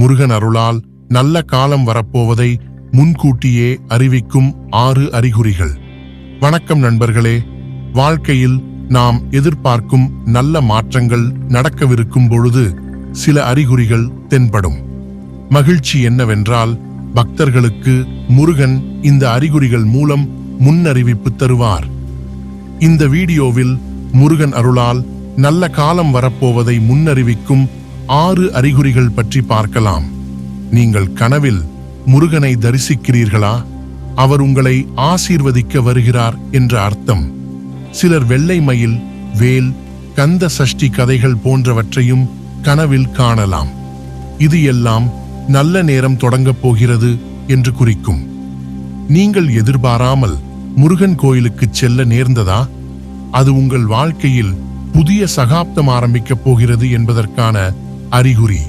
முருகன் அருளால் நல்ல காலம் வரப்போவதை முன்கூட்டியே அறிவிக்கும் 6 அறிகுறிகள். வணக்கம் நண்பர்களே. வாழ்க்கையில் நாம் எதிர்பார்க்கும் நல்ல மாற்றங்கள் நடக்கவிருக்கும் பொழுது சில அறிகுறிகள் தென்படும். மகிழ்ச்சி என்னவென்றால், பக்தர்களுக்கு முருகன் இந்த அறிகுறிகள் மூலம் முன்னறிவிப்பு தருவார். இந்த வீடியோவில் முருகன் அருளால் நல்ல காலம் வரப்போவதை முன்னறிவிக்கும் 6 அறிகுறிகள் பற்றி பார்க்கலாம். நீங்கள் கனவில் முருகனை தரிசிக்கிறீர்களா? அவர் உங்களை ஆசீர்வதிக்க வருகிறார் என்ற அர்த்தம். சிலர் வெள்ளை மயில், வேல், கந்த சஷ்டி கதைகள் போன்றவற்றையும் கனவில் காணலாம். இது எல்லாம் நல்ல நேரம் தொடங்கப் போகிறது என்று குறிக்கும். நீங்கள் எதிர்பாராமல் முருகன் கோயிலுக்கு செல்ல நேர்ந்ததா? அது உங்கள் வாழ்க்கையில் புதிய சகாப்தம் ஆரம்பிக்கப் போகிறது என்பதற்கான அறிகுறி.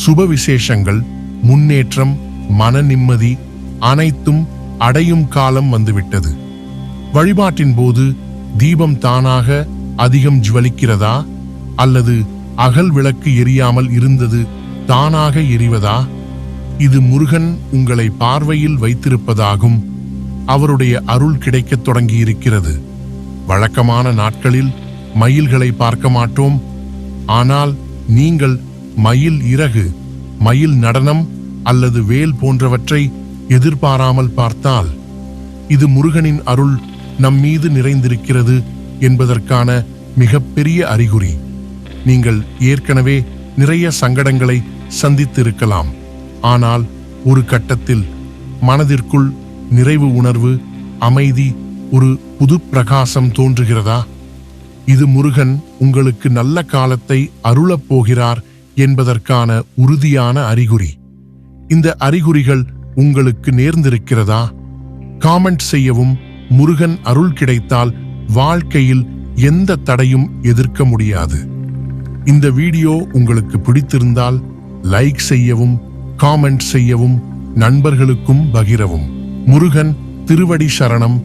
சுப விசேஷங்கள், முன்னேற்றம், மன நிம்மதி அனைத்தும் அடையும் காலம் வந்துவிட்டது. வழிபாட்டின் போது தீபம் தானாக அதிகம் ஜுவலிக்கிறதா, அல்லது அகல் விளக்கு எரியாமல் இருந்தது தானாக எரிவதா? இது முருகன் உங்களை பார்வையில் வைத்திருப்பதாகும். அவருடைய அருள் கிடைக்கத் தொடங்கியிருக்கிறது. வழக்கமான நாட்களில் மயில்களை பார்க்க மாட்டோம். ஆனால் நீங்கள் மயில் இறகு, மயில் நடனம் அல்லது வேல் போன்றவற்றை எதிர்பாராமல் பார்த்தால், இது முருகனின் அருள் நம்மீது நிறைந்திருக்கிறது என்பதற்கான மிகப்பெரிய அறிகுறி. நீங்கள் ஏற்கனவே நிறைய சங்கடங்களை சந்தித்திருக்கலாம். ஆனால் ஒரு கட்டத்தில் மனதிற்குள் நிறைவு உணர்வு, அமைதி, ஒரு புது பிரகாசம் தோன்றுகிறதா? இது முருகன் உங்களுக்கு நல்ல காலத்தை அருளப் போகிறார் என்பதற்கான உறுதியான அறிகுறி. இந்த அறிகுறிகள் உங்களுக்கு நேர்ந்திருக்கிறதா? காமெண்ட் செய்யவும். முருகன் அருள் கிடைத்தால் வாழ்க்கையில் எந்த தடையும் எதிர்க்க முடியாது. இந்த வீடியோ உங்களுக்கு பிடித்திருந்தால் லைக் செய்யவும், காமெண்ட் செய்யவும், நண்பர்களுக்கும் பகிரவும். முருகன் திருவடி சரணம்.